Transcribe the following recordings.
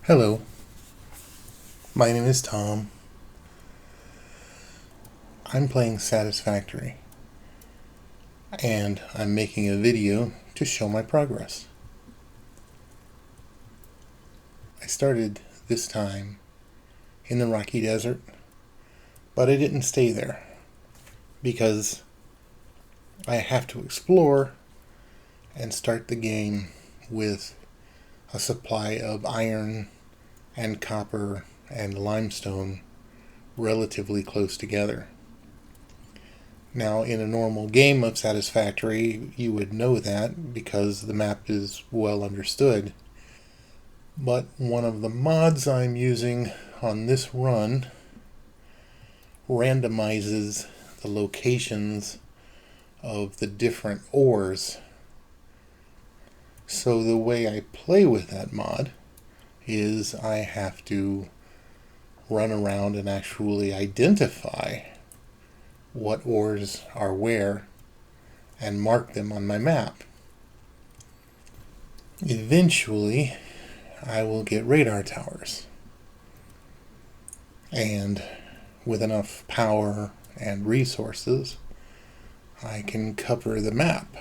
Hello, my name is Tom. I'm playing Satisfactory, and I'm making a video to show my progress. I started this time in the Rocky Desert, but I didn't stay there because I have to explore and start the game with a supply of iron and copper and limestone relatively close together. Now, in a normal game of Satisfactory, you would know that because the map is well understood. But one of the mods I'm using on this run randomizes the locations of the different ores. So the way I play with that mod is I have to run around and actually identify what ores are where and mark them on my map. Eventually, I will get radar towers. And with enough power and resources, I can cover the map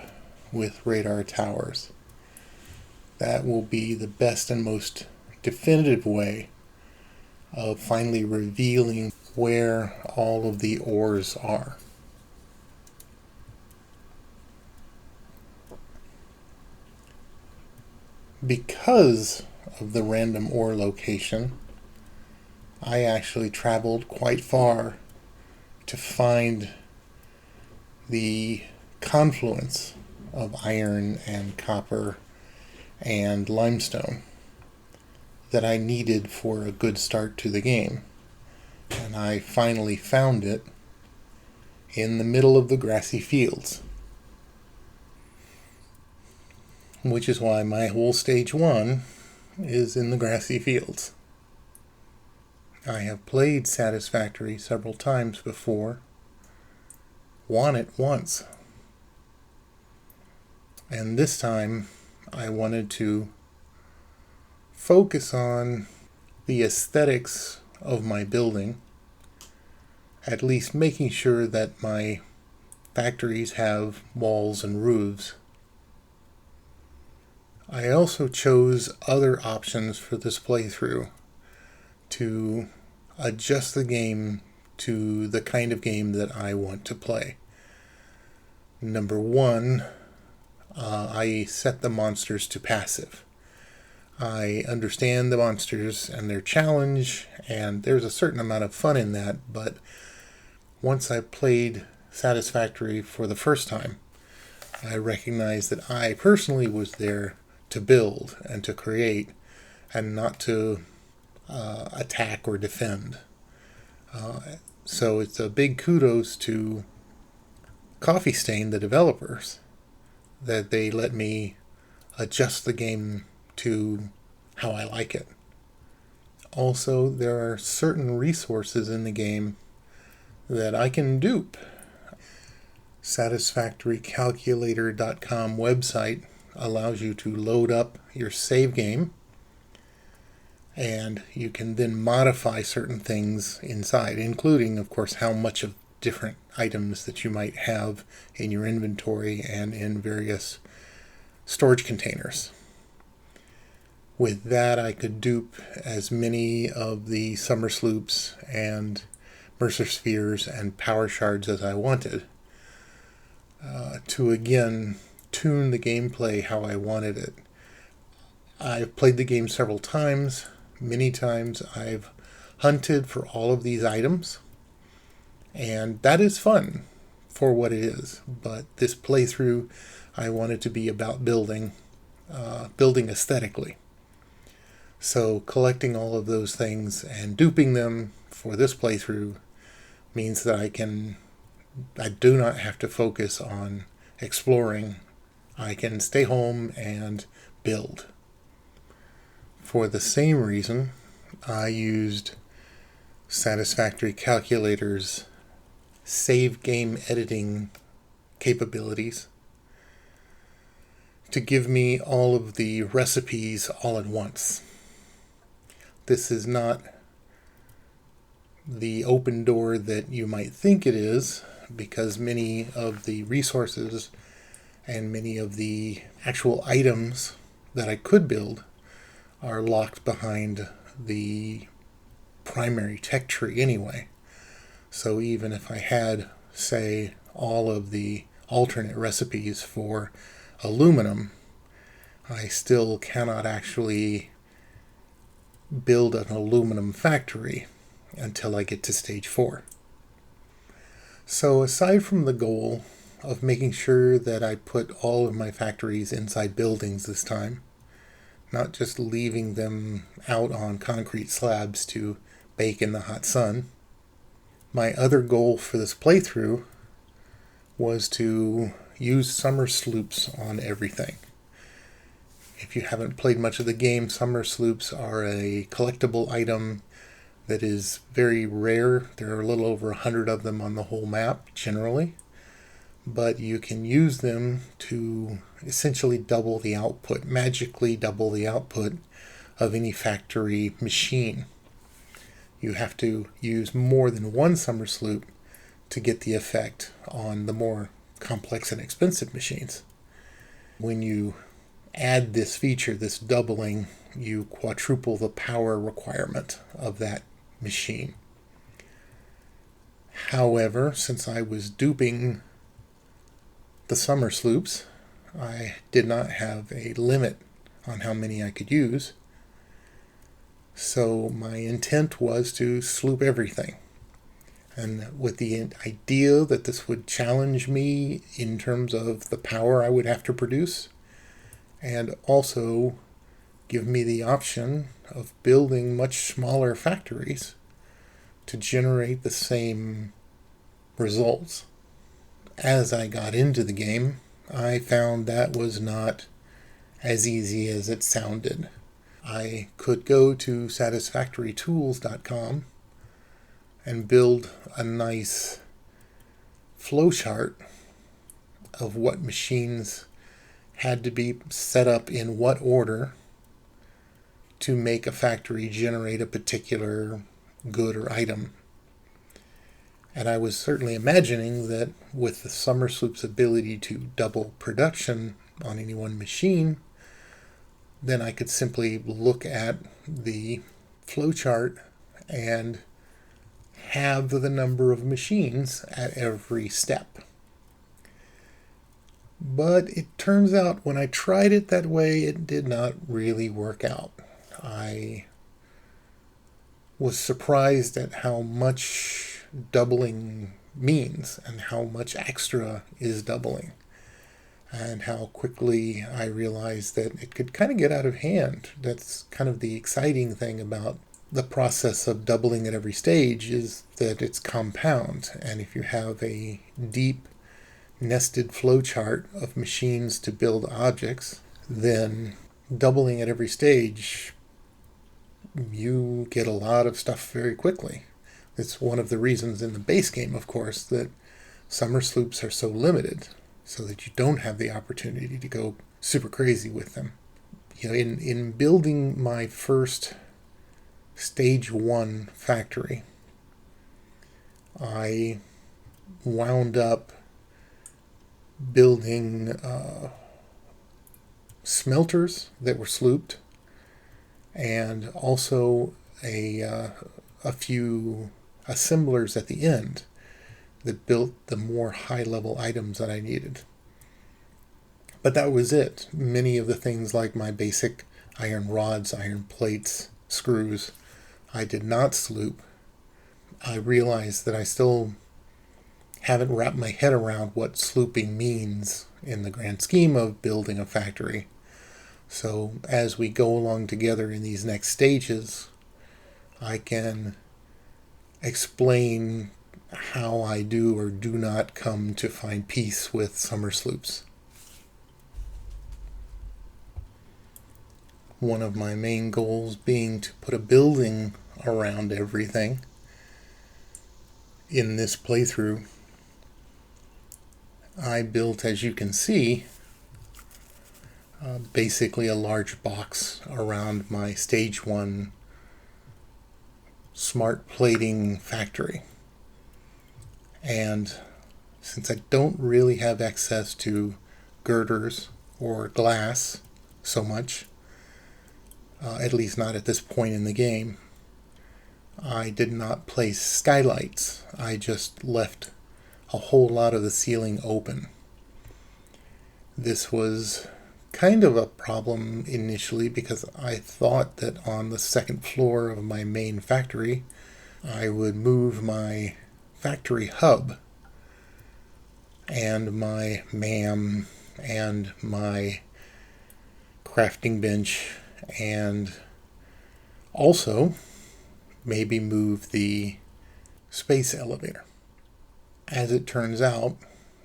with radar towers. That will be the best and most definitive way of finally revealing where all of the ores are. Because of the random ore location, I actually traveled quite far to find the confluence of iron and copper and limestone that I needed for a good start to the game. And I finally found it in the middle of the grassy fields. Which is why my whole stage 1 is in the grassy fields. I have played Satisfactory several times before, won it once. And this time I wanted to focus on the aesthetics of my building, at least making sure that my factories have walls and roofs. I also chose other options for this playthrough to adjust the game to the kind of game that I want to play. Number one, I set the monsters to passive. I understand the monsters and their challenge, and there's a certain amount of fun in that, but once I played Satisfactory for the first time, I recognized that I personally was there to build and to create and not to attack or defend. So it's a big kudos to Coffee Stain, the developers, that they let me adjust the game to how I like it. Also, there are certain resources in the game that I can dupe. Satisfactorycalculator.com website allows you to load up your save game, and you can then modify certain things inside, including, of course, how much of different items that you might have in your inventory and in various storage containers. With that, I could dupe as many of the Summer Sloops and Mercer Spheres and Power Shards as I wanted, to again tune the gameplay how I wanted it. I've played the game several times. Many times I've hunted for all of these items, and that is fun for what it is. But this playthrough, I want it to be about building aesthetically. So collecting all of those things and duping them for this playthrough means that I do not have to focus on exploring. I can stay home and build. For the same reason, I used Satisfactory Calculator's save game editing capabilities to give me all of the recipes all at once. this is not the open door that you might think it is, because many of the resources and many of the actual items that I could build are locked behind the primary tech tree anyway. So even if I had, say, all of the alternate recipes for aluminum, I still cannot actually build an aluminum factory until I get to stage 4. So aside from the goal of making sure that I put all of my factories inside buildings this time, not just leaving them out on concrete slabs to bake in the hot sun, my other goal for this playthrough was to use summer sloops on everything. If you haven't played much of the game, summer sloops are a collectible item that is very rare. There are a little over 100 of them on the whole map, generally. But you can use them to essentially double the output, magically double the output of any factory machine. You have to use more than one summer sloop to get the effect on the more complex and expensive machines. When you add this feature, this doubling, you quadruple the power requirement of that machine. However, since I was duping the summer sloops, I did not have a limit on how many I could use. So my intent was to sloop everything. And with the idea that this would challenge me in terms of the power I would have to produce, and also give me the option of building much smaller factories to generate the same results. As I got into the game, I found that was not as easy as it sounded. I could go to satisfactorytools.com and build a nice flowchart of what machines had to be set up in what order to make a factory generate a particular good or item. And I was certainly imagining that with the summer sloop's ability to double production on any one machine, then I could simply look at the flowchart and have the number of machines at every step. But it turns out when I tried it that way, it did not really work out. I was surprised at how much doubling means and how much extra is doubling, and how quickly I realized that it could kind of get out of hand. That's kind of the exciting thing about the process of doubling at every stage, is that it's compound. And if you have a deep nested flowchart of machines to build objects, then doubling at every stage, you get a lot of stuff very quickly. It's one of the reasons in the base game, of course, that summer sloops are so limited, so that you don't have the opportunity to go super crazy with them. In building my first stage 1 factory, I wound up building smelters that were slooped, and also a few assemblers at the end that built the more high-level items that I needed. But that was it. Many of the things like my basic iron rods, iron plates, screws, I did not sloop. I realized that I still haven't wrapped my head around what slooping means in the grand scheme of building a factory. So as we go along together in these next stages, I can explain how I do or do not come to find peace with summer sloops. One of my main goals being to put a building around everything in this playthrough. I built, as you can see, basically a large box around my stage 1 smart plating factory. And since I don't really have access to girders or glass so much, at least not at this point in the game, I did not place skylights. I just left a whole lot of the ceiling open. This was kind of a problem initially because I thought that on the second floor of my main factory, I would move my factory hub and my MAM and my crafting bench, and also maybe move the space elevator. As it turns out,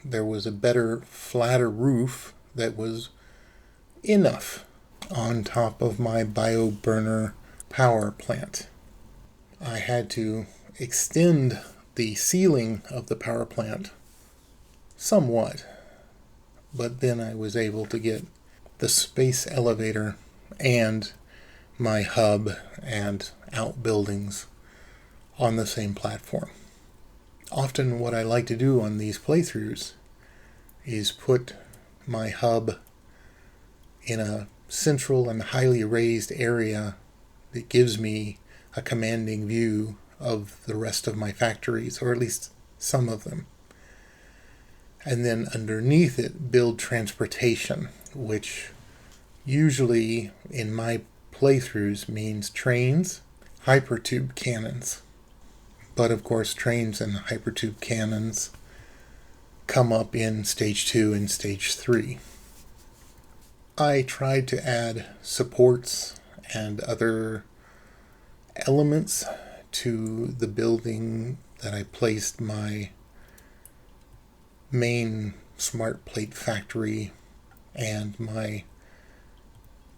there was a better, flatter roof that was enough on top of my bioburner power plant. I had to extend the ceiling of the power plant somewhat, but then I was able to get the space elevator and my hub and outbuildings on the same platform. Often what I like to do on these playthroughs is put my hub in a central and highly raised area that gives me a commanding view of the rest of my factories, or at least some of them. And then underneath it, build transportation, which usually in my playthroughs means trains, hypertube cannons. But of course, trains and hypertube cannons come up in Stage 2 and Stage 3. I tried to add supports and other elements to the building that I placed my main smart plate factory and my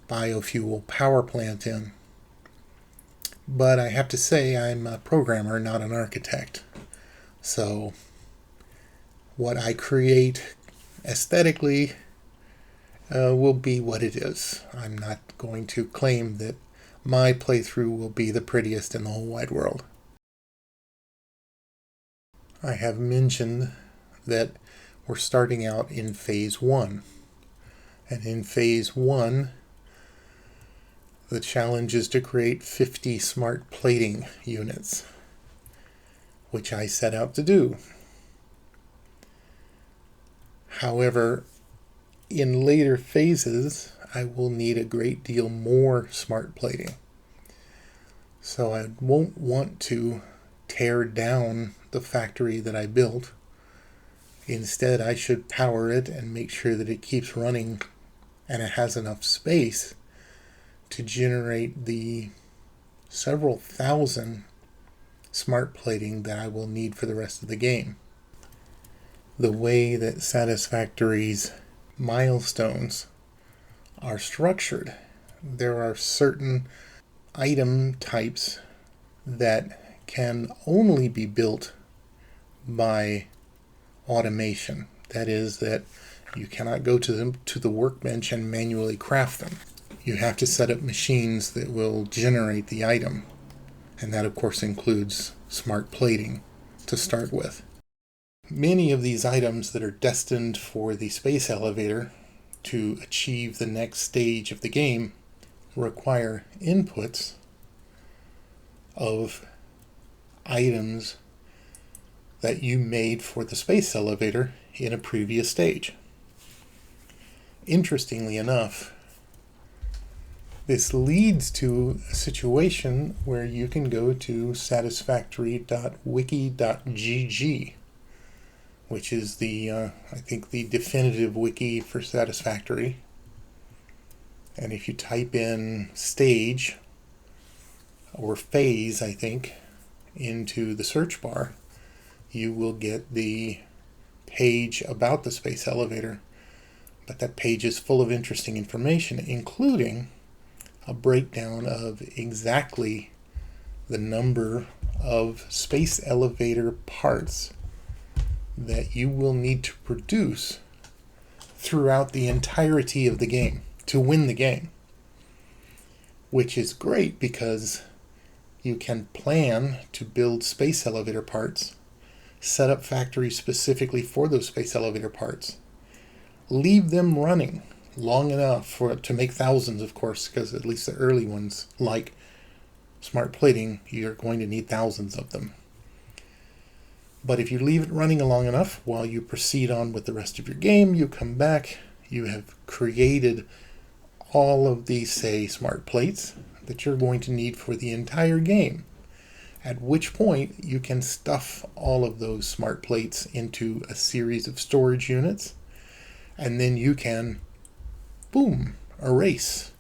biofuel power plant in. But I have to say I'm a programmer, not an architect. So what I create aesthetically will be what it is. I'm not going to claim that my playthrough will be the prettiest in the whole wide world. I have mentioned that we're starting out in Phase 1. And in Phase 1, the challenge is to create 50 smart plating units, which I set out to do. However, in later phases, I will need a great deal more smart plating. So I won't want to tear down the factory that I built. Instead, I should power it and make sure that it keeps running and it has enough space to generate the several thousand smart plating that I will need for the rest of the game. The way that Satisfactory's milestones are structured, there are certain item types that can only be built by automation. That is, that you cannot go to the workbench and manually craft them. You have to set up machines that will generate the item. And that, of course, includes smart plating to start with. Many of these items that are destined for the space elevator to achieve the next stage of the game require inputs of items that you made for the space elevator in a previous stage. Interestingly enough, this leads to a situation where you can go to satisfactory.wiki.gg, which is I think the definitive wiki for Satisfactory. And if you type in stage or phase, I think, into the search bar, you will get the page about the space elevator. But that page is full of interesting information, including a breakdown of exactly the number of space elevator parts that you will need to produce throughout the entirety of the game to win the game. Which is great because you can plan to build space elevator parts, set up factories specifically for those space elevator parts, leave them running long enough to make thousands, of course, because at least the early ones, like smart plating, you're going to need thousands of them. But if you leave it running long enough while you proceed on with the rest of your game, you come back, you have created all of these, say, smart plates that you're going to need for the entire game. At which point you can stuff all of those smart plates into a series of storage units, and then you can, boom, erase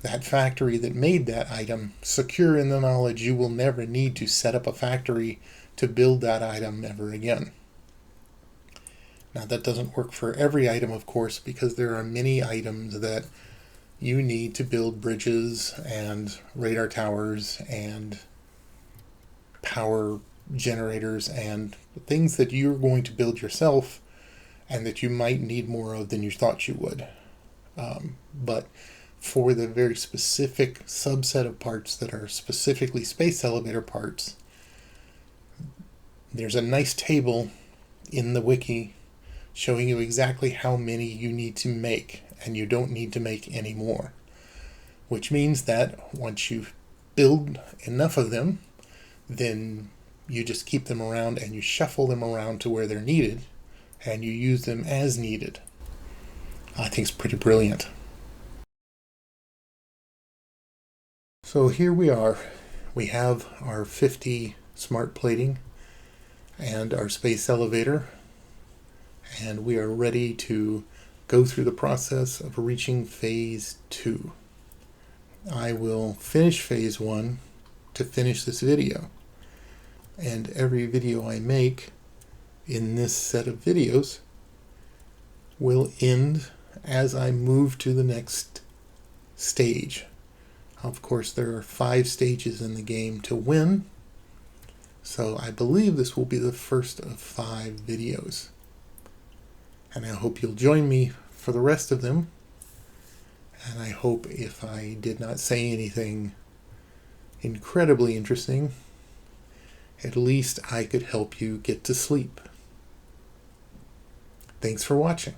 that factory that made that item, secure in the knowledge you will never need to set up a factory to build that item ever again. Now that doesn't work for every item, of course, because there are many items that you need to build bridges and radar towers and power generators and things that you're going to build yourself and that you might need more of than you thought you would. But for the very specific subset of parts that are specifically space elevator parts, there's a nice table in the wiki showing you exactly how many you need to make, and you don't need to make any more. Which means that once you build enough of them, then you just keep them around and you shuffle them around to where they're needed, and you use them as needed. I think it's pretty brilliant. So here we are. We have our 50 smart plating and our space elevator, and we are ready to go through the process of reaching phase 2. I will finish phase 1 to finish this video, and every video I make in this set of videos will end as I move to the next stage. Of course, there are 5 stages in the game to win, so I believe this will be the first of 5 videos. And I hope you'll join me for the rest of them, and I hope if I did not say anything incredibly interesting, at least I could help you get to sleep. Thanks for watching.